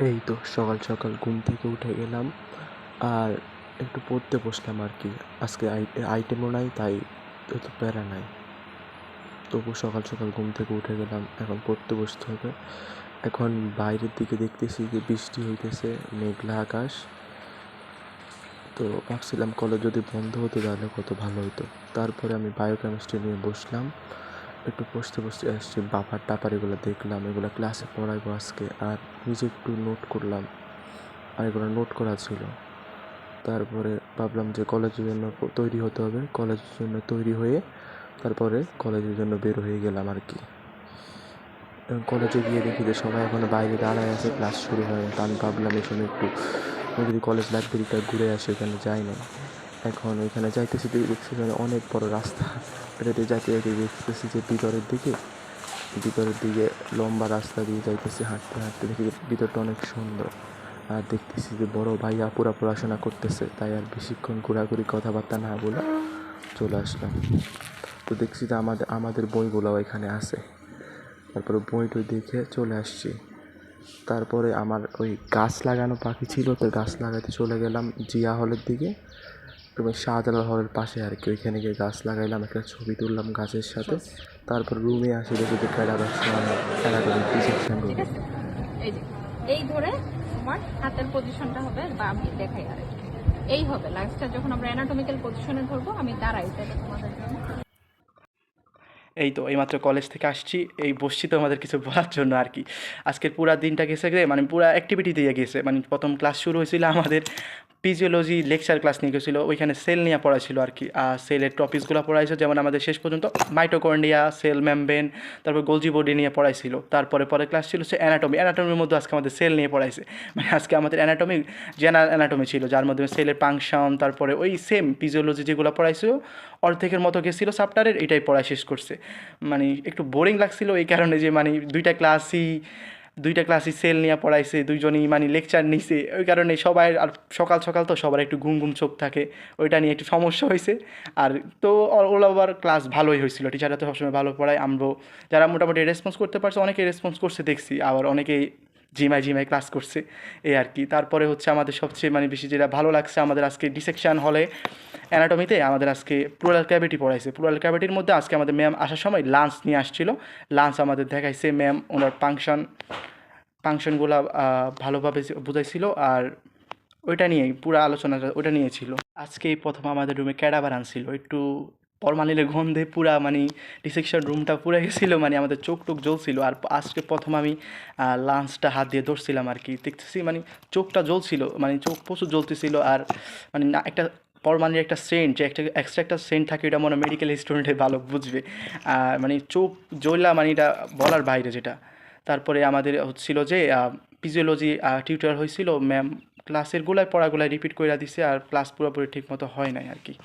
এই তো সকাল সকাল ঘুম থেকে উঠে গেলাম আর একটু পড়তে বসলাম আর কি। আজকে আইটেমও নাই, তাই এত প্যারা নাই। তবু সকাল সকাল ঘুম থেকে উঠে গেলাম, এখন পড়তে বসতে হবে। এখন বাইরের দিকে দেখতেছি যে বৃষ্টি হইতেছে, মেঘলা আকাশ। তো ভাবছিলাম কলেজ যদি বন্ধ হতো তাহলে কত ভালো হতো। তারপরে আমি বায়োকেমিস্ট্রি নিয়ে বসলাম, একটু বসতে বসতে আসছি, বাপার টাপার এগুলো দেখলাম, এগুলো ক্লাসে পড়াইবো আজকে। আর নিজে একটু নোট করলাম, আর এগুলো নোট করা ছিল। তারপরে ভাবলাম যে কলেজের জন্য তৈরি হতে হবে, কলেজের জন্য তৈরি হয়ে তারপরে কলেজের জন্য বের হয়ে গেলাম আর কি। কলেজে গিয়ে দেখি যে সবাই এখনো বাইরে দাঁড়ায় আছে, ক্লাস শুরু হয়। তা আমি ভাবলাম এখানে একটু যদি কলেজ লাইব্রেরিটা ঘুরে আসে, এখানে যাই না। এখন ওইখানে যাইতেছি, দেখছি এখানে অনেক বড় রাস্তা। এটাতে যাইতে যাইতে দেখতেছি যে ভিতরের দিকে লম্বা রাস্তা দিয়ে যাইতেছি, হাঁটতে হাঁটতে দেখি ভিতরটা অনেক সুন্দর। আর দেখতেছি যে বড় ভাইয়া পুরা পড়াশোনা করতেছে, তাই আর বেশিক্ষণ ঘোরাঘুরি কথাবার্তা না বলে চলে আসলাম। তো দেখছি যে আমাদের বইগুলোও এখানে আছে। তারপরে বইটই দেখে চলে আসছি। তারপরে আমার ওই গাছ লাগানো বাকি ছিল, তো গাছ লাগাতে চলে গেলাম জিয়া হলের দিকে, তুমি শাহজালাল হলের পাশে আর কি। ওইখানে গিয়ে গাছ লাগাইলাম, একটা ছবি তুললাম গাছের সাথে। তারপর রুমে আসি, দেখি যে অ্যানাটমিক ডিসেকশন ঠিক রুমে। আছে, এই যে এই ধরে তোমার হাতের পজিশনটা হবে, বা আমি দেখাই আর এই হবে লাস্টটা যখন আমরা অ্যানাটমিক্যাল পজিশনে ধরবো। আমি দাঁড়াই তাহলে তোমাদের জন্য। এই তো এইমাত্র কলেজ থেকে আসছি, এই বসছি তো আমাদের কিছু বলার জন্য আর কি। আজকের পুরা দিনটা গেছে গে মানে পুরা অ্যাক্টিভিটি দিয়ে গেছে। মানে প্রথম ক্লাস শুরু হয়েছিল আমাদের ফিজিওলজি লেকচার ক্লাস নিয়ে গেছিলো, ওইখানে সেল নিয়ে পড়াছিল আর কি। আর সেলের টপিকসগুলো পড়াইছে, যেমন আমাদের শেষ পর্যন্ত মাইটোকন্ড্রিয়া, সেল মেমব্রেন, তারপর গোলজি বডি নিয়ে পড়াইছিল। তারপরে পরে ক্লাস ছিল সে অ্যানাটমির মধ্যে আজকে আমাদের সেল নিয়ে পড়াইছে। মানে আজকে আমাদের অ্যানাটমি জেনারেল অ্যানাটমি ছিল, যার মধ্যে সেলের ফাংশন, তারপরে ওই সেম ফিজিওলজি যেগুলো পড়াইছিল অর্ধেকের মতো গেছিলো চ্যাপ্টারের, এটাই পড়া শেষ করছে। মানে একটু বোরিং লাগছিল এই কারণে যে মানে দুইটা ক্লাসই সেল নিয়ে পড়াইছে, দুইজনই মানে লেকচার নিছে, ওই কারণে সবাই আর সকাল সকাল তো সবার একটু ঘুম ঘুম চোখ থাকে, ওইটা নিয়ে একটু সমস্যা হয়েছে। আর তো অল ওভার ক্লাস ভালোই হয়েছিল, টিচাররা তো সবসময় ভালো পড়ায়। আমরাও যারা মোটামুটি রেসপন্স করতে পারছে, অনেকেই রেসপন্স করছে দেখছি, আবার অনেকেই ঝিমায় ক্লাস করছে, এই আর কি। তারপরে হচ্ছে আমাদের সবচেয়ে মানে বেশি যেটা ভালো লাগছে, আমাদের আজকে ডিসেকশন হলে অ্যানাটমিতে আমাদের আজকে প্লুরাল ক্যাভিটি পড়াইছে। প্লুরাল ক্যাভিটির মধ্যে আজকে আমাদের ম্যাম আসার সময় লাঞ্চ নিয়ে আসছিল, লাঞ্চ আমাদের দেখাইছে ম্যাম, ওনার ফাংশনগুলো ভালোভাবে বুঝাইছিল। আর ওইটা নিয়েই পুরো আলোচনাটা ওইটা নিয়ে ছিল। আজকেই প্রথম আমাদের রুমে ক্যাডাভার আনছিল, একটু ফরমালিনের গন্ধে পুরা মানে ডিসেকশন রুমটা পুরো গেছিলো, মানে আমাদের চোখ টোক জ্বলছিল। আর আজকে প্রথম আমি লাঞ্চটা হাত দিয়ে ধরছিলাম আর কি, দেখতেছি মানে চোখটা জ্বলছিল, মানে চোখ প্রচুর জ্বলতেছিল। আর মানে না একটা ফরমালিনের একটা সেন্ট, যে একটা এক্সট্রা একটা সেন্ট থাকে, এটা মনে মেডিকেল স্টুডেন্টে ভালো বুঝবে। আর মানে চোখ জ্বলা মানে এটা বলার বাইরে যেটা। তারপরে আমাদের হচ্ছিল যে ফিজিওলজি টিউটর হয়েছিল ম্যাম, ক্লাসের পড়াগুলাই রিপিট করে দিছে, আর ক্লাস পুরোপুরি ঠিক মতো হয় নাই আর কি।